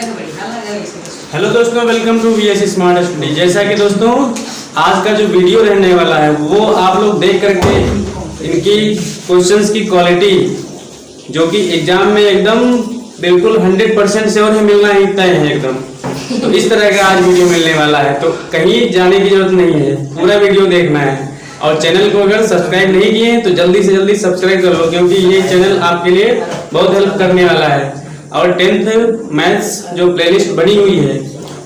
Hello दोस्तों, welcome to VS smart study. जैसा कि दोस्तों आज का जो वीडियो रहने वाला है वो आप लोग देख करके इनकी क्वेश्चंस की क्वालिटी जो कि एग्जाम में एकदम बिल्कुल 100% श्योर है, मिलना ही तय है एकदम। तो इस तरह का आज वीडियो मिलने वाला है, तो कहीं जाने की जरूरत नहीं है, पूरा वीडियो देखना है। और चैनल को अगर सब्सक्राइब नहीं किए तो जल्दी से जल्दी सब्सक्राइब कर लो, क्योंकि ये चैनल आपके लिए बहुत हेल्प करने वाला है। और 10th मैथ्स जो प्लेलिस्ट बनी हुई है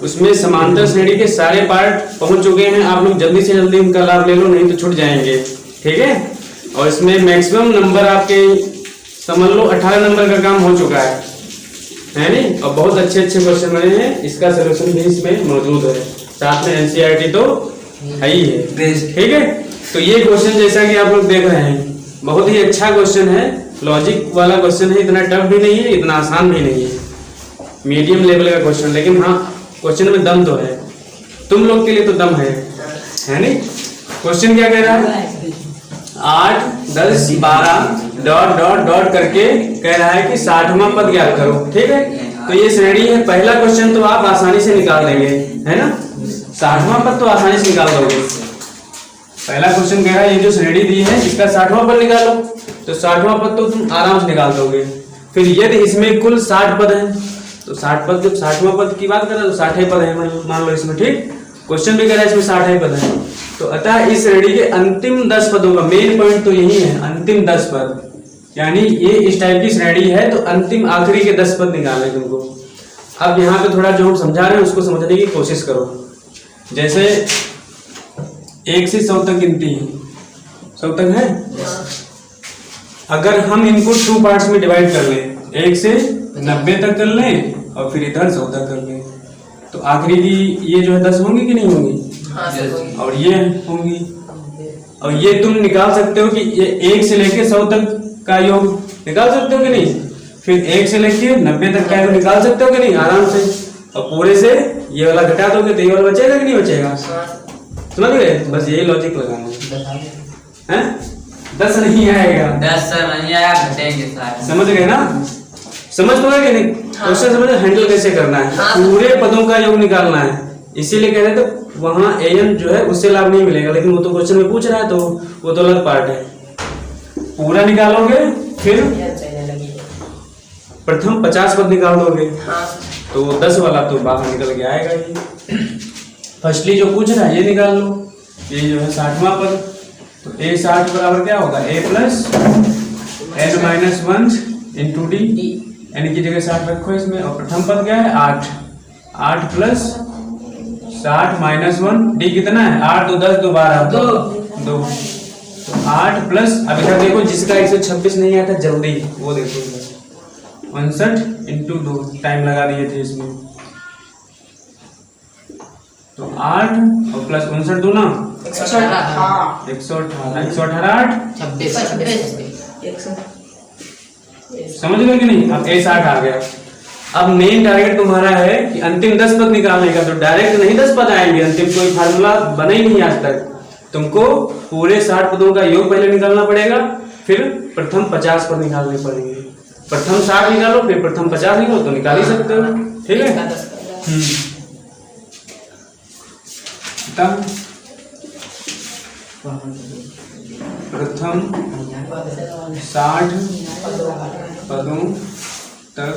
उसमें समांतर श्रेणी के सारे पार्ट पहुंच चुके हैं। आप लोग जल्दी से जल्दी उनका लाभ ले लो, नहीं तो छूट जाएंगे, ठीक है। और इसमें मैक्सिमम नंबर आपके समझ लो 18 नंबर का काम हो चुका है नहीं। और बहुत अच्छे अच्छे क्वेश्चन बने हैं, इसका सोल्यूशन भी इसमें मौजूद है, साथ में एनसीईआरटी तो है ही है, ठीक है। तो ये क्वेश्चन जैसा कि आप लोग देख रहे हैं बहुत ही अच्छा क्वेश्चन है, लॉजिक वाला क्वेश्चन है, इतना टफ भी नहीं है, इतना आसान भी नहीं है, मीडियम लेवल का क्वेश्चन। लेकिन हाँ, क्वेश्चन में दम तो है, तुम लोग के लिए तो दम है नहीं। क्वेश्चन क्या कह रहा है, 8, 10, 12 डॉट डॉट डॉट करके कह रहा है कि 60वां पद ज्ञात करो, ठीक है। तो ये श्रेणी है, पहला क्वेश्चन तो आप आसानी से निकाल देंगे, है ना। 60वां पद तो आसानी से निकाल दोगे। पहला क्वेश्चन कह रहा है ये जो श्रेणी दी है इसका 60वां पद निकालो, तो 60वां पद तो तुम आराम से निकाल दोगे। फिर यदि इसमें कुल 60 पद हैं तो 60 पद, जब 60वां पद की बात करें तो 60 पद है मान लो इसमें, ठीक। क्वेश्चन भी कह रहा है इसमें 60 पद है, तो अतः इस श्रेणी के अंतिम 10 पदों का मेन पॉइंट तो यही है, अंतिम 10 पद। यानी ये इस टाइप की श्रेणी है तो अंतिम आखिरी के 10 पद निकालने तुमको। अब यहाँ पे थोड़ा जो हम समझा रहे हैं उसको समझने की कोशिश करो। जैसे 1 से 100 तक गिनती है, 100 तक है। अगर हम इनको 2 पार्ट्स में डिवाइड कर लें, 1 से 90 तक कर लें और फिर इधर 100 तक कर लें, तो आखिरी की ये जो है 10 होंगी कि नहीं होंगी, और ये होंगी। और ये तुम निकाल सकते हो कि ये 1 से लेके 100 तक का योग निकाल सकते हो कि नहीं। फिर 1 से लेके 90 तक का योग निकाल सकते हो कि नहीं, आराम से। और पूरे से ये वाला घटा दोगे तो ये वाला बचेगा कि नहीं बचेगा, समझ गए। बस यही लॉजिक लगाना है। 10 नहीं आएगा, 10 नहीं आया, घटेंगे सारे, समझ गए ना। समझ तो है कि नहीं, क्वेश्चन समझ हैंडल कैसे करना है, पूरे पदों का योग निकालना है। इसीलिए कह रहे थे वहां एन जो है उससे लाभ नहीं मिलेगा, लेकिन वो तो क्वेश्चन में पूछ रहा है तो वो तो अलग पार्ट है। पूरा निकालोगे फिर प्रथम 50 पद निकाल दोगे, तो 10 वाला तो बाहर निकल के आएगा ही। फर्स्टली जो पूछ रहा है ये निकाल लो, ये जो है 60वां पद, तो a 60 बराबर क्या होगा, a plus n minus 1 into D, n की जगह 60 रखो इसमें। और प्रथम पद क्या है 8, 8 प्लस 60 माइनस 1, डी कितना है 8 2 10 2 12 2, तो 8 प्लस, अब इधर देखो जिसका 126 नहीं आया था जल्दी वो देखो, 59 इंटू 2, टाइम लगा दिए थे इसमें। तो 8 और प्लस 59 दूना 118, 118 समझ गए कि नहीं। अब A60 आ गया। अब मेन टारगेट तुम्हारा है कि अंतिम 10 पद निकालने का, तो डायरेक्ट नहीं 10 पद आएंगे, अंतिम कोई फार्मूला बना ही नहीं आज तक। तुमको पूरे 60 पदों का योग पहले निकालना पड़ेगा, फिर प्रथम 50 पद निकालने पड़ेंगे। प्रथम 60 निकालो फिर प्रथम 50 निकालो तो निकाल ही सकते हो, ठीक है। प्रथम 60 पदों तक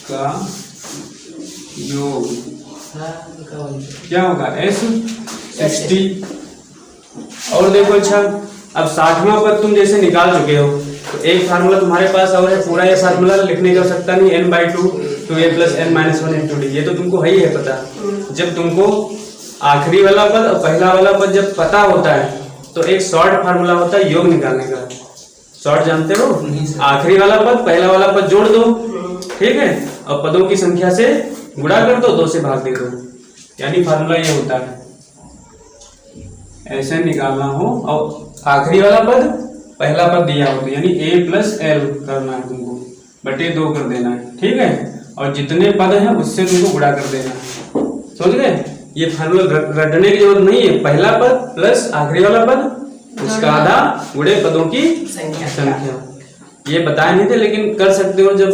का योग क्या होगा, S60। और देखो अच्छा, अब 60वां पद तुम जैसे निकाल चुके हो तो एक फार्मूला तुम्हारे पास और है, पूरा ये फार्मूला लिखने की आवश्यकता नहीं, n/2 to a plus n minus 1 into D, ये तो तुमको है ही है पता। जब तुमको आखिरी वाला पद और पहला वाला पद जब पता होता है तो एक शॉर्ट फार्मूला होता है योग निकालने का। शॉर्ट जानते हो, आखिरी वाला पद पहला वाला पद जोड़ दो, ठीक है, और पदों की संख्या से गुणा कर दो, 2 से भाग दे दो, यानी फार्मूला ये होता है। ऐसे निकालना हो और आखिरी वाला पद पहला पद दिया हो तो यानी a प्लस l करना है तुमको, बटे 2 कर देना है, ठीक है। और जितने पद हैं उससे तुमको गुणा कर देना है, समझ गए। ये फार्मूला रटने की जरूरत नहीं है, पहला पद प्लस आखिरी वाला पद उसका आधा गुणे पदों की संख्या। ये बताए नहीं थे लेकिन कर सकते हो, जब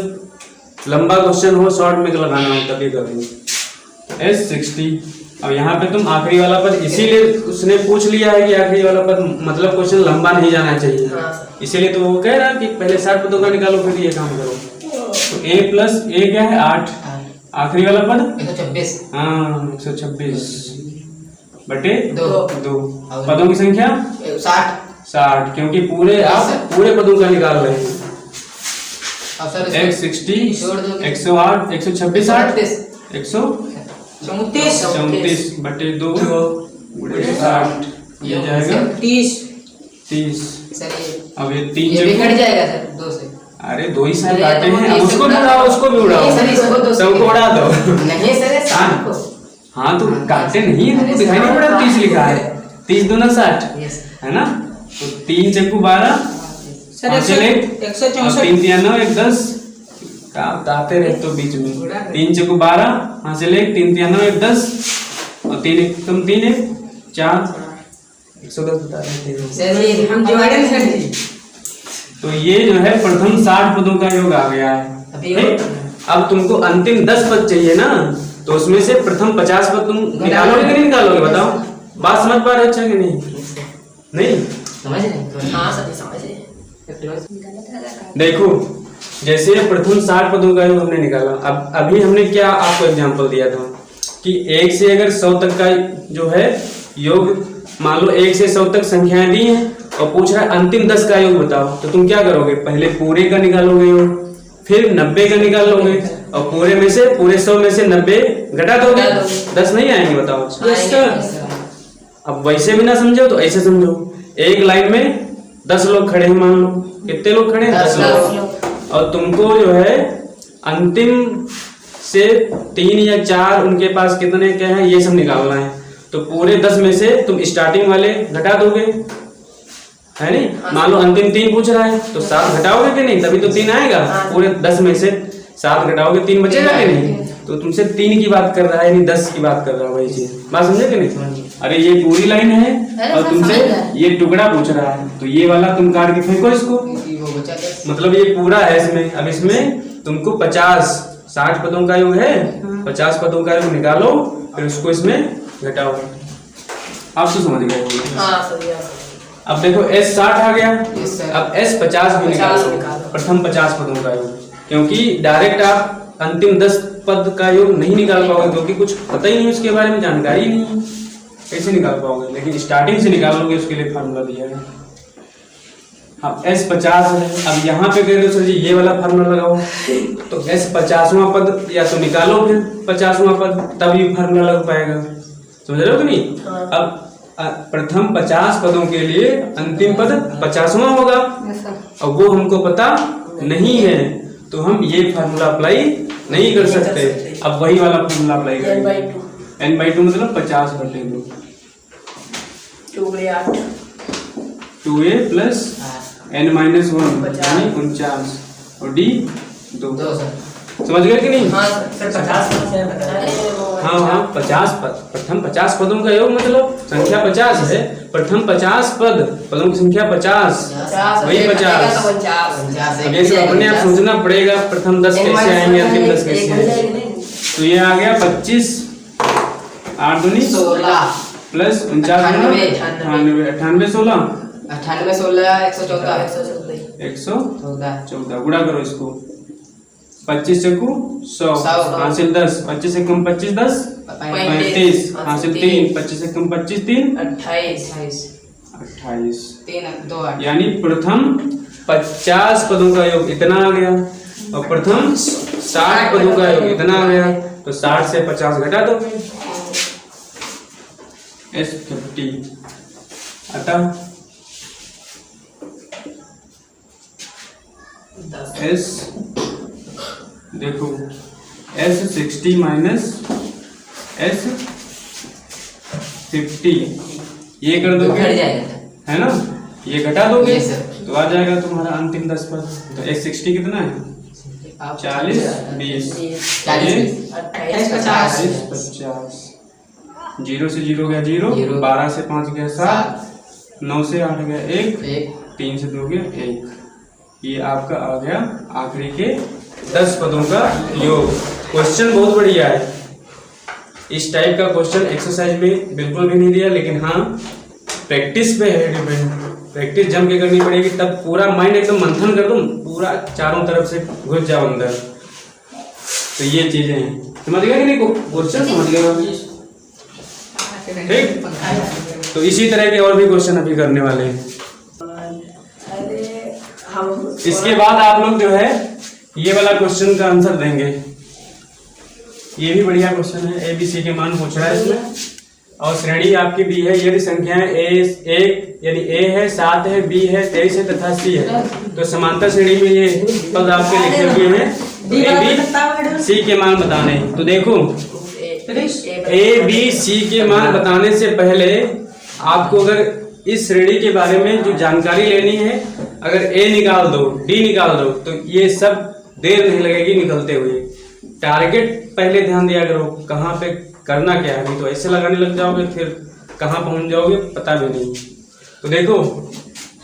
लंबा क्वेश्चन हो, शॉर्ट में लगाना हो तभी करेंगे। S60। अब यहाँ पे तुम आखिरी वाला पद, इसीलिए उसने पूछ लिया है कि आखिरी वाला पद मतलब क्वेश्चन लंबा नहीं जाना चाहिए, इसीलिए तो वो कह रहा है कि पहले 60 पदों का निकालो फिर ये काम करो। तो A प्लस A क्या है 8, आखिरी वाला पद 126। हाँ 126 बटे 2। पदों की संख्या 60, क्योंकि पूरे आप पूरे पदों का निकाल रहे हैं। X60 108 126 134 बटे 2 60, ये जाएगा 30। अब ये 3 कट जाएगा सर 2 से। अरे 2 ही साल काटे हैं, अब उसको भी उड़ाओ, उसको भी उड़ाओ, सबको उड़ा दो। नहीं सर 60 को। हाँ तो काटे नहीं है, तुमको दिखाई नहीं पड़ा 30 लिखा है, 30 दूना 60 है ना। तो 3 चक्कू 12, 3 3 9 1 10 का बताते रहे तो बीच में 3 चक्कू 12, हाँ से 3 3 9 1 10 और 3 1 तुम 3 1 4 110 बता रहे हम जोड़ेंगे सर जी। तो ये जो है प्रथम 60 पदों का योग आ गया है। अब तुमको अंतिम 10 पद चाहिए ना, तो उसमें से प्रथम 50 पद तुम निकालोगे कि नहीं निकालोगे, बताओ। बात समझ पा रहे अच्छा कि नहीं? नहीं समझ रहे? हाँ सर समझ रहे। देखो जैसे प्रथम 60 पदों का योग हमने निकाला, अब अभी हमने क्या आपको एग्जांपल दिया था कि 1 से अगर 100 तक का जो है योग, मान लो 1 से 100 तक संख्याएं दी हैं और पूछ रहा है अंतिम 10 का योग बताओ, तो तुम क्या करोगे, पहले पूरे का निकालोगे योग, फिर 90 का निकाल लोगे और पूरे 100 में से 90 घटा दोगे, 10 नहीं आएंगे बताओ। अब वैसे भी ना समझो तो ऐसे समझो, एक लाइन में 10 लोग खड़े हैं, मान लो कितने लोग खड़े हैं 10 लोग, और तुमको जो है अंतिम से 3 या 4 उनके पास कितने क्या है ये सब निकालना है। तो पूरे 10 में से तुम स्टार्टिंग वाले घटा दोगे, है नहीं। मान लो अंतिम 3 पूछ रहा है तो 7 घटाओगे कि नहीं, तभी तो 3 आएगा। पूरे 10 में से 7 घटाओगे 3 बचेगा कि नहीं। तो तुमसे 3 की बात कर रहा है, नहीं 10 की बात कर रहा है, वही चीज बात समझे कि नहीं। अरे ये पूरी लाइन है और तुमसे ये टुकड़ा पूछ रहा है, तो ये वाला तुम काट के फेंको इसको, मतलब ये पूरा है इसमें। अब इसमें तुमको 60 पदों का योग है, 50 पदों का योग निकालो, फिर उसको इसमें घटाओ। आप तो समझ गए। अब देखो S60 आ गया, अब S50 भी निकालो, प्रथम 50 पदों का योग, क्योंकि डायरेक्ट आप अंतिम 10 पद का योग नहीं निकाल पाओगे, क्योंकि कुछ पता ही नहीं उसके बारे में, जानकारी नहीं है, कैसे निकाल पाओगे। लेकिन स्टार्टिंग से निकालोगे, उसके लिए फार्मूला दिया है। अब S50 है, अब यहाँ पे कह रहे हो सर जी ये वाला फार्मूला लगाओ, तो S50वां पद या तो निकालो, फिर 50वां पद, तभी फार्मूला लग पाएगा। समझ रहे हो कि नहीं। अब प्रथम 50 पदों के लिए अंतिम पद 50वां होगा, और वो हमको पता नहीं है, तो हम ये फार्मूला अप्लाई नहीं कर सकते। अब वही वाला फार्मूला अप्लाई करेंगे, n/2 मतलब 50 बटे 2, 2a प्लस n-1 यानी 49 और d 2। समझ गए कि नहीं। हाँ सर 50 हाँ 50 पद, प्रथम 50 पदों का योग मतलब संख्या 50 है, प्रथम 50 पदों की संख्या 50 वही 50। अब ये सब अपने आप सोचना पड़ेगा, प्रथम 10 कैसे आएंगे, अंतिम 10 कैसे आएंगे। तो ये आ गया 25 8 दूनी 16 प्लस 49 98 16 114 गुणा करो इसको, 25 चक्कू 100 हासिल 10, 25 से कम 25 10 35 हासिल 3, 25 से कम 25 3 28 यानी प्रथम 50 पदों का योग इतना आ गया और प्रथम 60 पदों का योग इतना आ गया। तो 60 से 50 घटा दोगे, S50 अतः S देखो S60 माइनस S50 ये कर दोगे, है ना, ये घटा दोगे तो आ जाएगा तुम्हारा अंतिम 10 पद। तो S60 कितना है 40 20 50 0 से 0 गया 0, 12 से 5 गया 7, 9 से 8 गया 1, 3 से 2 गया 1। ये आपका आ गया आखिरी के 10 पदों का योग। क्वेश्चन बहुत बढ़िया है। इस टाइप का क्वेश्चन एक्सरसाइज में बिल्कुल भी नहीं दिया, लेकिन हाँ प्रैक्टिस पे है डिपेंड। प्रैक्टिस जम के करनी पड़ेगी, तब पूरा माइंड एकदम मंथन कर दूं, पूरा चारों तरफ से घुस जाओ अंदर। तो ये चीजें हैं, समझ गए कि नहीं? क्वेश्चन समझ गए? ठीक। तो इसी तरह के और भी क्वेश्चन अभी करने वाले हैं। इसके बाद आप लोग जो है ये वाला क्वेश्चन का आंसर देंगे। ये भी बढ़िया क्वेश्चन है। ए बी सी के मान पूछ रहा है इसमें, और श्रेणी आपकी बी है। यदि संख्याएं एक यानी ए है, 7 है, बी है, 23 है तथा सी है, तो समांतर श्रेणी में ये पद आपके लिखे हुए हैं। तो ए बी सी के मान बताने। तो देखो ए बी सी के मान बताने से पहले आपको अगर इस श्रेणी के बारे में जो जानकारी लेनी है, अगर ए निकाल दो, डी निकाल दो, तो ये सब देर नहीं लगेगी निकलते हुए। टारगेट पहले ध्यान दिया करो, कहाँ पे करना क्या है, नहीं तो ऐसे लगाने लग जाओगे, फिर कहाँ पहुंच जाओगे पता भी नहीं। तो देखो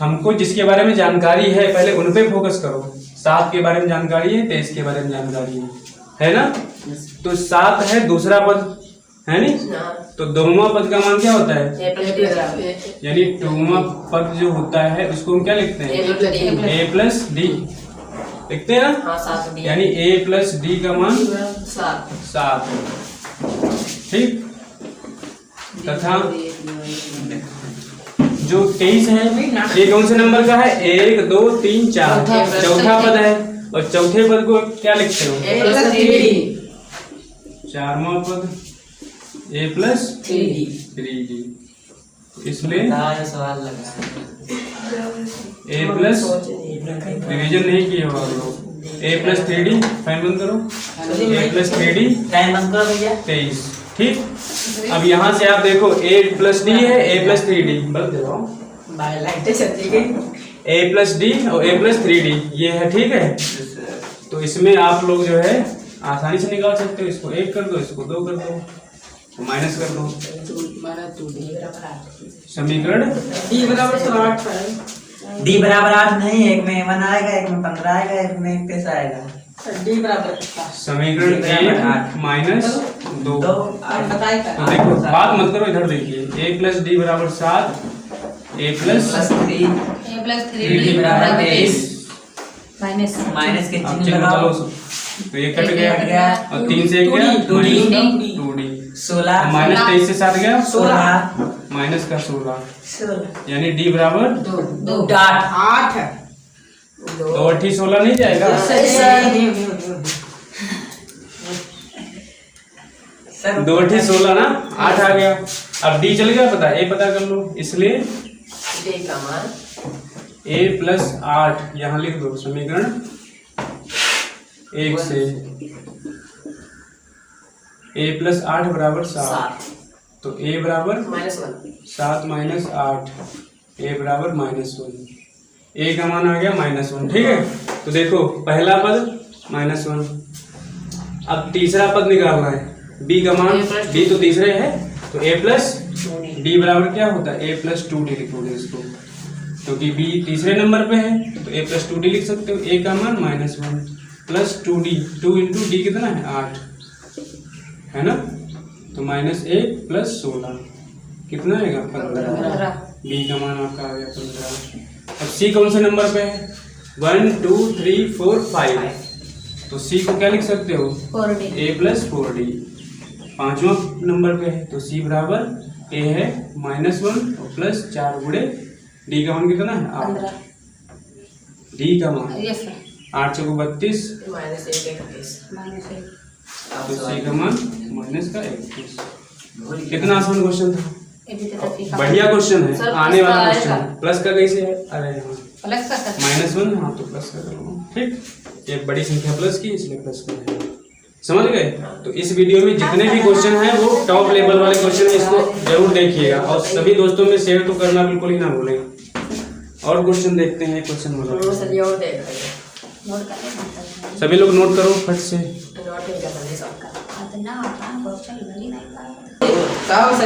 हमको जिसके बारे में जानकारी है पहले उन पे फोकस करो। 7 के बारे में जानकारी है, 23 के बारे में जानकारी है ना? तो 7 है दूसरा पद, है नहीं? तो दोनों पद का मान क्या होता है? यानी 2वां पद जो होता है उसको हम क्या लिखते हैं? ए प्लस डी लिखते हैं ना? यानी ए प्लस डी का मान 7 है। ठीक। तथा जो 23 है ये कौन से नंबर का है? 1 2 3 4 चौथा पद है, और चौथे पद को क्या लिखते हो? 4वां पद ए प्लस 3d। इसलिए सवाल लगा ए प्लस रिवीजन नहीं किए हो आप लोग। ए प्लस 3d फाइन बंद करो। ए प्लस 3d 23। ठीक। अब यहाँ से आप देखो ए प्लस डी है, ए प्लस 3d बंद दे रहा हूँ। ए प्लस डी और ए प्लस 3d ये है। ठीक है। तो इसमें आप लोग जो है आसानी से निकाल सकते हो। इसको 1 कर दो, इसको 2 कर दो, माइनस कर दो। समीकरण डी बराबर 8 नहीं, एक में 1 आएगा, एक में 15 आएगा, एक में 21 आएगा। डी बराबर समीकरण 1 माइनस 2। तो देखो बात मत करो, इधर देखिए। ए प्लस डी बराबर 7, ए प्लस 3d बराबर 23, माइनस के चिन्ह लगाओ। तो ये कट गया और 3 से 1 गया 2d 16, माइनस 23 से 7 गया 16, माइनस का 16, यानी डी बराबर 8। 2 8 16 नहीं जाएगा। 2 8 16 ना, 8 आ गया। अब डी चल गया पता, ए पता कर लो। इसलिए डी का मान ए प्लस 8 यहाँ लिख दो। समीकरण 1 से ए प्लस 8 बराबर 7। तो ए बराबर -1, 7 माइनस 8, ए बराबर -1। ए का मान आ गया -1। ठीक है। तो देखो पहला पद -1। अब तीसरा पद निकालना है। बी का मान, बी तो तीसरे है, तो ए प्लस डी बराबर क्या होता है? ए प्लस 2d लिखोगे इसको, क्योंकि बी तीसरे नंबर पे है, तो ए प्लस 2d लिख सकते हो। ए का मान -1 प्लस 2d, 2 इंटू डी कितना है? 8 है ना? तो -1 प्लस 16 कितना आएगा? 15। बी का मान आपका आ गया 15। अब सी कौन से नंबर पे है? 1 2 3 4 5। तो सी को क्या लिख सकते हो? ए प्लस 4d। 5वां नंबर पे है, तो सी बराबर ए है -1 प्लस 4 गुणे डी का मान कितना है? 8। डी का मान 8 चौको 32, तो सी का मान -21। कितना आसान क्वेश्चन था, बढ़िया क्वेश्चन है, आने वाला क्वेश्चन है। प्लस का कैसे है? अरे -1, हाँ तो प्लस का करो। ठीक, ये बड़ी संख्या प्लस की, इसलिए प्लस का है। समझ गए? तो इस वीडियो में जितने भी क्वेश्चन हैं वो टॉप लेवल वाले क्वेश्चन है, इसको जरूर देखिएगा और सभी दोस्तों में शेयर तो करना बिल्कुल ही ना भूलें। और क्वेश्चन देखते हैं। क्वेश्चन बोलो, सभी लोग नोट करो फट से।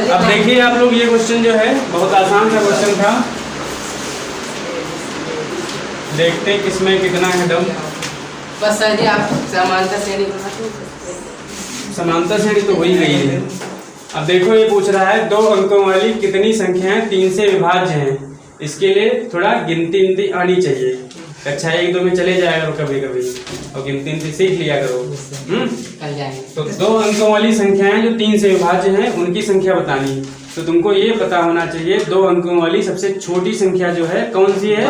अब देखिए आप लोग, ये क्वेश्चन जो है बहुत आसान सा क्वेश्चन था। देखते हैं किसमें कितना है दम। बस सर जी आप समानता श्रेणी बना दो। समांतर श्रेणी तो हो ही गई है। अब देखो ये पूछ रहा है 2 अंकों वाली कितनी संख्याएं 3 से विभाज्य हैं। इसके लिए थोड़ा गिनती आनी चाहिए। कक्षा 1-2 में चले जाया करो कभी कभी और गिनती सीख लिया करो। कल जाएंगे। तो 2 अंकों वाली संख्याएं जो 3 से विभाज्य हैं उनकी संख्या बतानी। तो तुमको ये पता होना चाहिए 2 अंकों वाली सबसे छोटी संख्या जो है कौन सी है,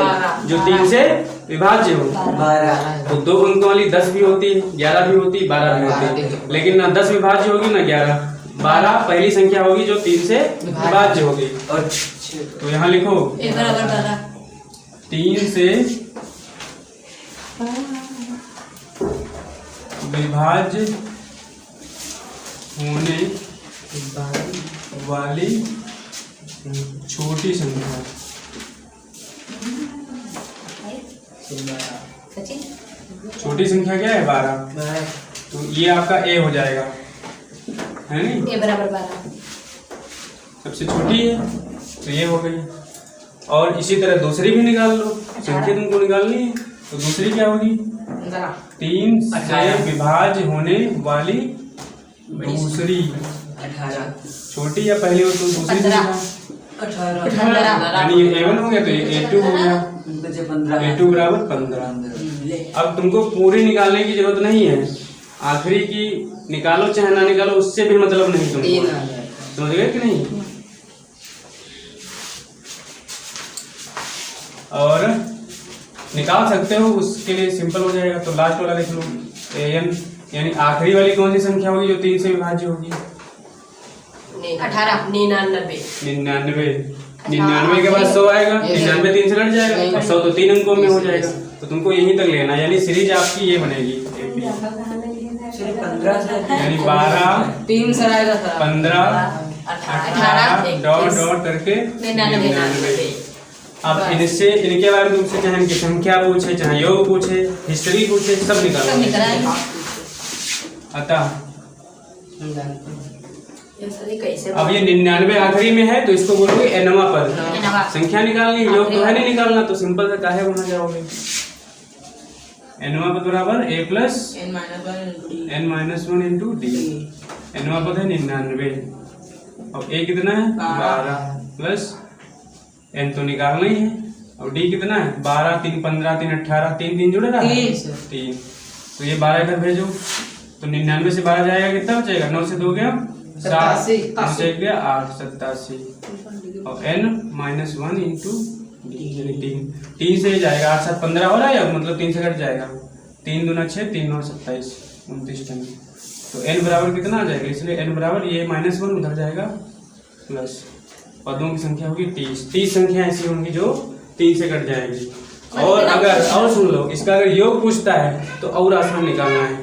जो 3 से विभाज्य हो। 12। तो 2 अंकों वाली 10 भी होती है, 11 भी होती, 12 भी होती है, लेकिन ना 10 विभाज्य होगी ना 11। 12 पहली संख्या होगी जो 3 से विभाज्य होगी। और तो यहाँ लिखो 3 से विभाज्य होने वाली छोटी संख्या। छोटी संख्या क्या है 12। तो ये आपका ए हो जाएगा, है नहीं? ए बराबर 12 सबसे छोटी है तो ये हो गई। और इसी तरह दूसरी भी निकाल लो, संख्या तुमको निकालनी है। तो दूसरी क्या होगी 3 से विभाज्य होने वाली दूसरी 18। छोटी या पहली हो तो दूसरी 18। यानी ये A1 हो गया तो ये A2 हो गया। बचे 15। A2 बराबर 15। अब तुमको पूरी निकालने की जरूरत नहीं है, आखिरी की निकालो चाहे ना निकालो उससे भी मतलब नहीं तुमको। समझ गए कि नहीं? और निकाल सकते हो, उसके लिए सिंपल हो जाएगा। तो लास्ट वाला देख लो AN, यानी आखिरी वाली कौन सी संख्या होगी जो 3 से विभाज्य होगी? 18 99 99 के बाद 100 आएगा। 99 3 से कट जाएगा और 100 तो 3 अंकों में हो जाएगा। तो तुमको यहीं तक लेना, यानी सीरीज आपकी ये बनेगी सिर्फ 15 से यानी 12 3 से आएगा 15 18 डॉट करके 99। अब इनसे इनके बारे में तुमसे चाहे इनकी संख्या पूछे, चाहे योग पूछे, हिस्ट्री पूछे, सब निकालो। अतः कैसे अब ये 99 आखिरी में है तो इसको बोलोगे एनवा पद। संख्या निकालनी, योग तो है नहीं निकालना, तो सिंपल से काहे बना जाओगे। एनवा पद बराबर A plus n-1 into d. एनवा पद है 99 और A कितना है 12 प्लस n तो निकालना ही है और d कितना है 12 3 15 3 18 3 3 जुड़ेगा 3। तो ये 12 इधर भेजो तो 99 से 12 जाएगा, कितना बचेगा 9 से 2 गया 7, 9 से 1 गया 8, 87 और n-1 इंटू यानी 3 से जाएगा 8 7 15 हो रहा है, मतलब 3 से कट जाएगा। 3 दूना 6 3 9 27 29 टन। तो n बराबर कितना आ जाएगा, इसलिए n बराबर ये -1 उधर जाएगा प्लस पदों की संख्या होगी 30 संख्या ऐसी होंगी जो 3 से कट जाएगी। और अगर और सुन लो, इसका अगर योग पूछता है तो और आसान निकालना है।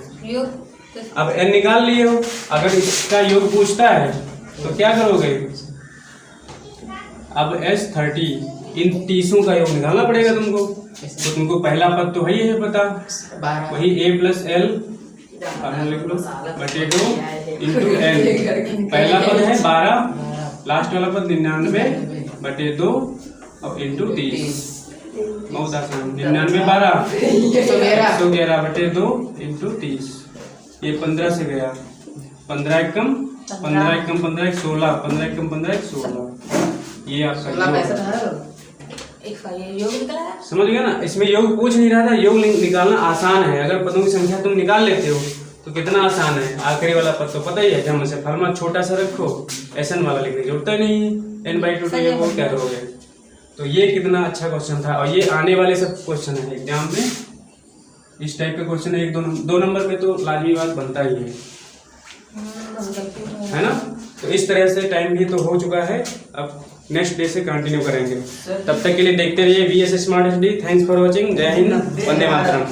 अब n निकाल लिए हो, अगर इसका योग पूछता है तो क्या करोगे, अब S30 इन 30 का योग निकालना पड़ेगा तुमको। तो तुमको पहला पद तो है पता, वही A प्लस L लिख लो बटे 2 इंटू N। पहला पद है 12, लास्ट वाला पद 99 बटे 2 और इंटू 30। बहुत आसान, 99 12 111 बटे 2 इंटू 30। ये 15 से गया, 15 एकम 15 एकम 15 एक 16, 15 एकम 15 एक 16। ये आपका योग निकला। समझ गया ना। इसमें योग पूछ नहीं रहा था, योग निकालना आसान है। अगर पदों की संख्या तुम निकाल लेते हो तो कितना आसान है। आखिरी वाला पद तो पता ही है, जब से फॉर्मूला छोटा सा रखो, SN वाला लिखने की जरूरत नहीं है। n/2 ये वो क्या करोगे। तो ये कितना अच्छा क्वेश्चन था और ये आने वाले सब क्वेश्चन है एग्जाम में। इस टाइप के क्वेश्चन एक दो नंबर पे तो लाजमी बात बनता ही है ना। तो इस तरह से टाइम भी तो हो चुका है, अब नेक्स्ट डे से कंटिन्यू करेंगे। तब तक के लिए देखते रहिए VS smart HD। Thanks for watching. जय हिंद, वंदे मातरम।